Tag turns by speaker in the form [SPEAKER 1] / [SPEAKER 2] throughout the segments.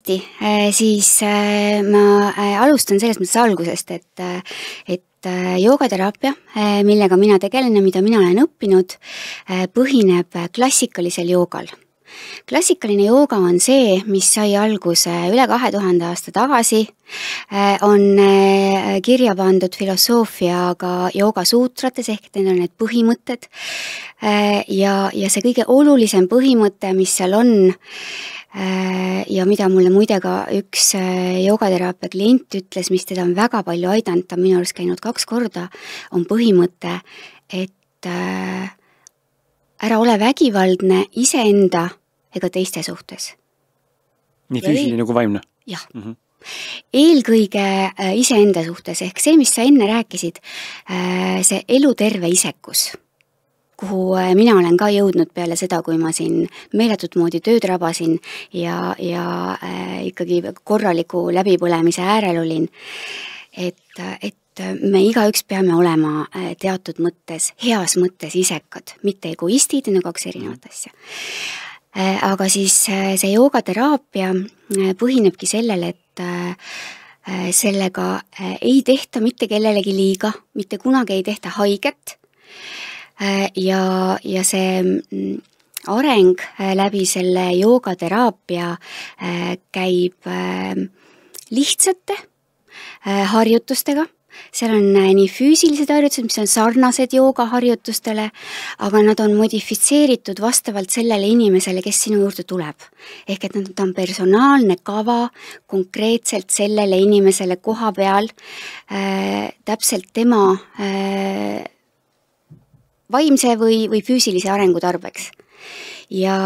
[SPEAKER 1] hästi, siis ma alustan selles mõttes algusest, et joogateraapia, millega mina tegelen ja mida mina olen õppinud, põhineb klassikalisel joogal. Klassikaline jooga on see, mis sai alguse üle 2000 aasta tagasi, on kirja pandud filosoofiaga joogasuutrates ehk need on need põhimõtted ja see kõige olulisem põhimõte, mis seal on ja mida mulle muide ka üks joogateraapia klient ütles, mis teda on väga palju aidanud, ta on minu arust käinud 2 korda, on põhimõte, et ära ole vägivaldne iseenda ega teiste suhtes.
[SPEAKER 2] Nii füüsiline kui vaimne?
[SPEAKER 1] Jah. Eelkõige iseenda suhtes, ehk see, mis sa enne rääkisid, see eluterve isekus, kuhu mina olen ka jõudnud peale seda, kui ma siin meeletut moodi tööd rabasin ja ikkagi korraliku läbipõlemise äärel olin, et me igaüks peame olema teatud mõttes, heas mõttes isekad, mitte egoistid, need on 2 erinevat asja. Aga siis see joogateraapia põhinebki sellele, et sellega ei tehta mitte kellelegi liiga, mitte kunagi ei tehta haiget ja see areng läbi selle joogateraapia käib lihtsate harjutustega. Seal on nii füüsilised harjutused, mis on sarnased joogaharjutustele, aga nad on modifitseeritud vastavalt sellele inimesele, kes sinu juurde tuleb. Ehk et nad on personaalne kava konkreetselt sellele inimesele koha peal, täpselt tema vaimse või füüsilise arengu tarbeks. Ja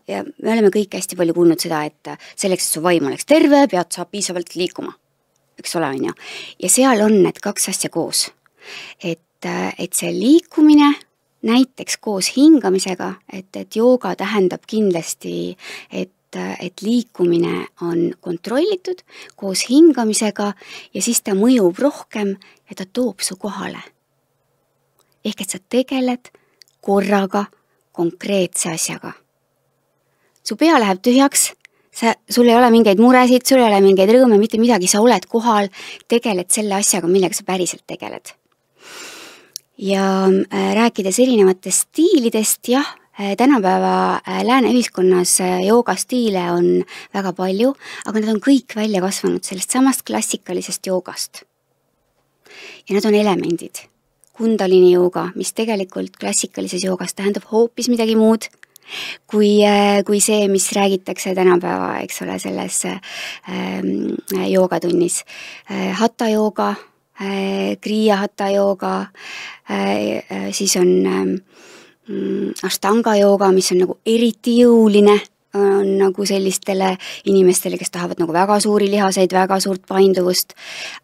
[SPEAKER 1] me oleme kõik hästi palju kuulnud seda, et selleks, et su vaim oleks terve, pead sa piisavalt liikuma. Üks ole on ju. Ja seal on need 2 asja koos. Et see liikumine näiteks koos hingamisega, et jooga tähendab kindlasti, et liikumine on kontrollitud koos hingamisega ja siis ta mõjub rohkem ja ta toob su kohale. Ehk et sa tegeled korraga konkreetse asjaga. Su pea läheb tühjaks, sul ei ole mingeid muresid, sul ei ole mingeid rõõme, mitte midagi, sa oled kohal, tegeled selle asjaga, millega sa päriselt tegeled. Ja rääkides erinevatest stiilidest, jah, tänapäeva lääne ühiskonnas joogastiile on väga palju, aga nad on kõik välja kasvanud sellest samast klassikalisest joogast. Ja nad on elemendid. Kundalini jooga, mis tegelikult klassikalises joogas tähendab hoopis midagi muud, kui see, mis räägitakse tänapäeva, eks ole, selles joogatunnis. Hatha jooga, kriia hatha jooga, siis on ashtanga jooga, mis on nagu eriti jõuline, on nagu sellistele inimestele, kes tahavad nagu väga suuri lihaseid, väga suurt painduvust,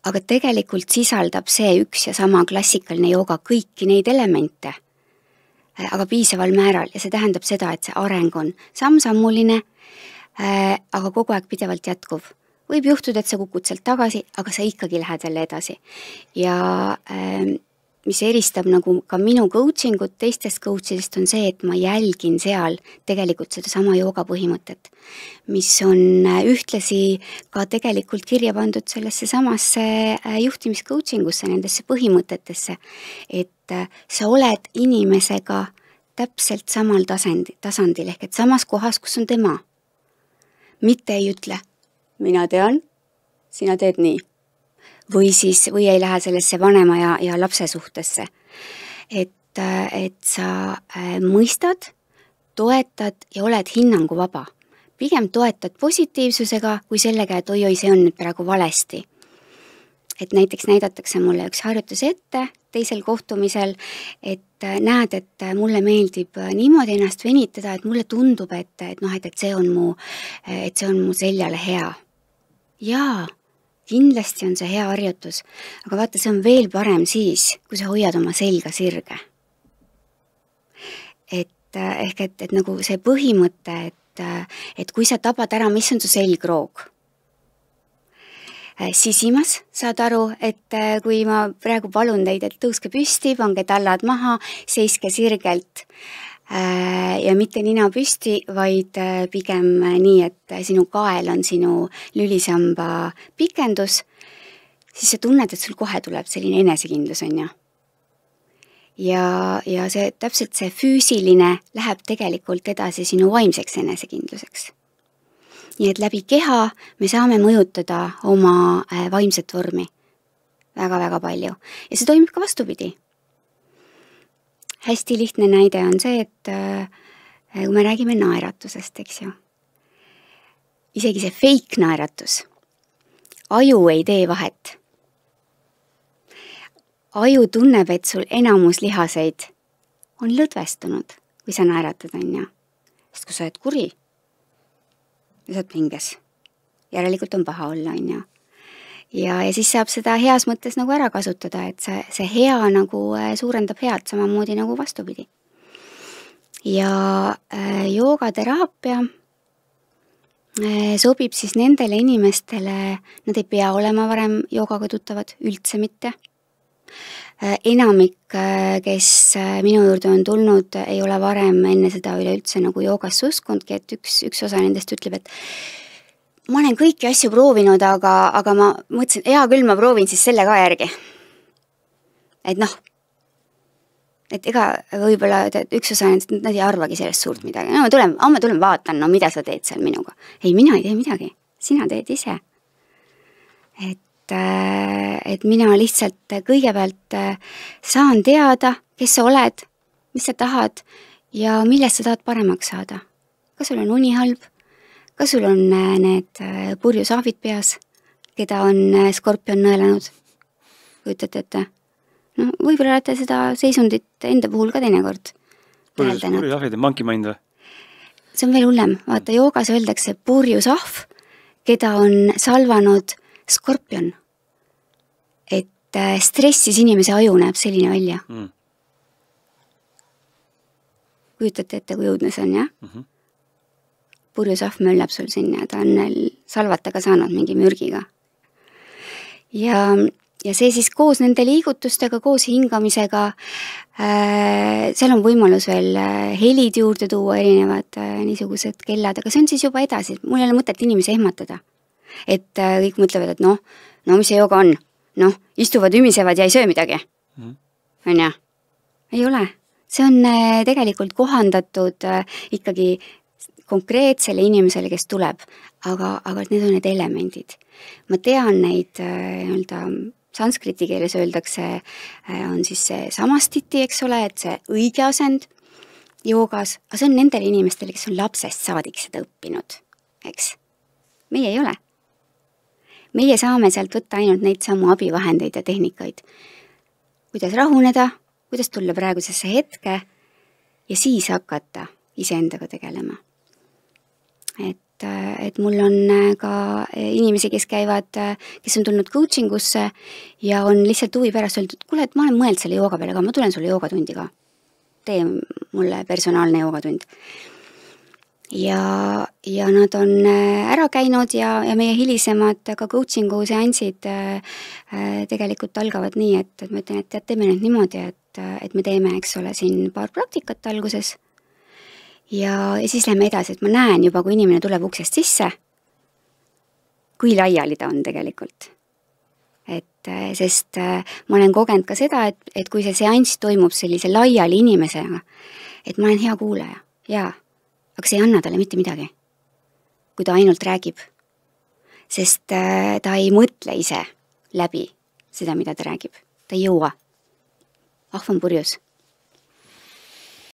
[SPEAKER 1] aga tegelikult sisaldab see üks ja sama klassikaline jooga kõiki neid elemente, aga piisaval määral ja see tähendab seda, et see areng on samm-sammuline, aga kogu aeg pidevalt jätkuv. Võib juhtuda, et sa kukud sealt tagasi, aga sa ikkagi lähed jälle edasi. Ja mis eristab nagu ka minu coachingut teistest coachidest on see, et ma jälgin seal tegelikult seda sama jooga põhimõtet, mis on ühtlasi ka tegelikult kirja pandud sellesse samasse juhtimiscoachingusse, nendesse põhimõtetesse, et sa oled inimesega täpselt samal tasandil, ehk et samas kohas, kus on tema. Mitte ei ütle, mina tean, sina teed nii. Või ei lähe sellesse vanema ja lapse suhtesse. Et sa mõistad, toetad ja oled hinnangu vaba. Pigem toetad positiivsusega kui sellega, et oi, see on nüüd praegu valesti. Et näiteks näidatakse mulle üks harjutus ette teisel kohtumisel, et näed, et mulle meeldib niimoodi ennast venitada, et mulle tundub, et see on mu seljale hea. Jaa, kindlasti on see hea harjutus, aga vaata, see on veel parem siis, kui sa hoiad oma selga sirge. Et nagu see põhimõte, et kui sa tabad ära, mis on su selgroog, sisimas saad aru, et kui ma praegu palun teid, et tõuske püsti, pange tallad maha, seiske sirgelt, ja mitte nina püsti, vaid pigem nii, et sinu kael on sinu lülisamba pikendus, siis sa tunned, et sul kohe tuleb selline enesekindlus, on ju. Ja see täpselt see füüsiline läheb tegelikult edasi sinu vaimseks enesekindluseks. Nii et läbi keha me saame mõjutada oma vaimset vormi väga-väga palju. Ja see toimib ka vastupidi. Hästi lihtne näide on see, et kui me räägime naeratusest, eks ju. Isegi see fake naeratus. Aju ei tee vahet. Aju tunneb, et sul enamus lihaseid on lõdvestunud, kui sa naeratad, on ju. Sest kui sa oled kuri ja sa oled pinges, järelikult on paha olla, on ju. Ja siis saab seda heas mõttes nagu ära kasutada, et see hea nagu suurendab head samamoodi nagu vastupidi. Ja joogateraapia sobib siis nendele inimestele, nad ei pea olema varem joogaga tuttavad, üldse mitte. Enamik, kes minu juurde on tulnud, ei ole varem enne seda üleüldse nagu joogasse uskundki, et üks osa nendest ütleb, et ma olen kõiki asju proovinud, aga ma mõtlesin, hea küll, ma proovin siis selle ka järgi. Et noh, et ega võib-olla üks osa nendest, nad ei arvagi sellest suurt midagi. No ma tulen vaatan, no mida sa teed seal minuga. Ei, mina ei tee midagi, sina teed ise. Et mina lihtsalt kõigepealt saan teada, kes sa oled, mis sa tahad ja millest sa tahad paremaks saada. Kas sul on uni halb? Kas sul on need purjusaahvid peas, keda on skorpion nõelanud? Kujutate ette? No, võib-olla olete seda seisundit enda puhul ka teinekord.
[SPEAKER 2] Purjusaahvid on monkey mind või?
[SPEAKER 1] See on veel hullem. Vaata, joogas öeldakse purjusahv, keda on salvanud skorpion. Et stressis inimese aju näeb selline välja. Kujutate ette, kui jõudne see on, jah? Purjusahv möllab sul sinna, ta on salvataga saanud mingi mürgiga. Ja see siis koos nende liigutustega, koos hingamisega, seal on võimalus veel helid juurde tuua, erinevad niisugused kellad, aga see on siis juba edasi, mul ei ole mõtet inimesi ehmatada. Et kõik mõtlevad, et no mis see jooga on? Noh, istuvad, ümisevad ja ei söö midagi. On ja? Ei ole. See on tegelikult kohandatud ikkagi konkreetsele inimesele, kes tuleb, aga need on need elemendid. Ma tean neid sanskriti keeles öeldakse, on siis see samastiti, eks ole, et see õige asend joogas, aga see on nendele inimestele, kes on lapsest saadik seda õppinud, eks? Meie ei ole. Meie saame sealt võtta ainult neid samu abivahendeid ja tehnikaid. Kuidas rahuneda, kuidas tulla praegusesse hetke ja siis hakata iseendaga tegelema. Et mul on ka inimesi, kes käivad, kes on tulnud coachingusse ja on lihtsalt huvi pärast öeldud, kuule, et ma olen mõeld selle jooga peale, aga ma tulen sulle joogatundi ka. Tee mulle personaalne joogatund. Ja nad on ära käinud ja meie hilisemad ka coachingu seansid tegelikult algavad nii, et ma ütlen, et teeme nüüd niimoodi, et me teeme, eks ole, siin paar praktikat alguses ja siis lähme edasi, et ma näen juba, kui inimene tuleb uksest sisse, kui laiali ta on tegelikult. Sest ma olen kogenud ka seda, et kui see seanss toimub sellise laiali inimesega, et ma olen hea kuulaja, jaa. Aga see ei anna talle mitte midagi, kui ta ainult räägib, sest ta ei mõtle ise läbi seda, mida ta räägib. Ta ei jõua. Ahv on purjus.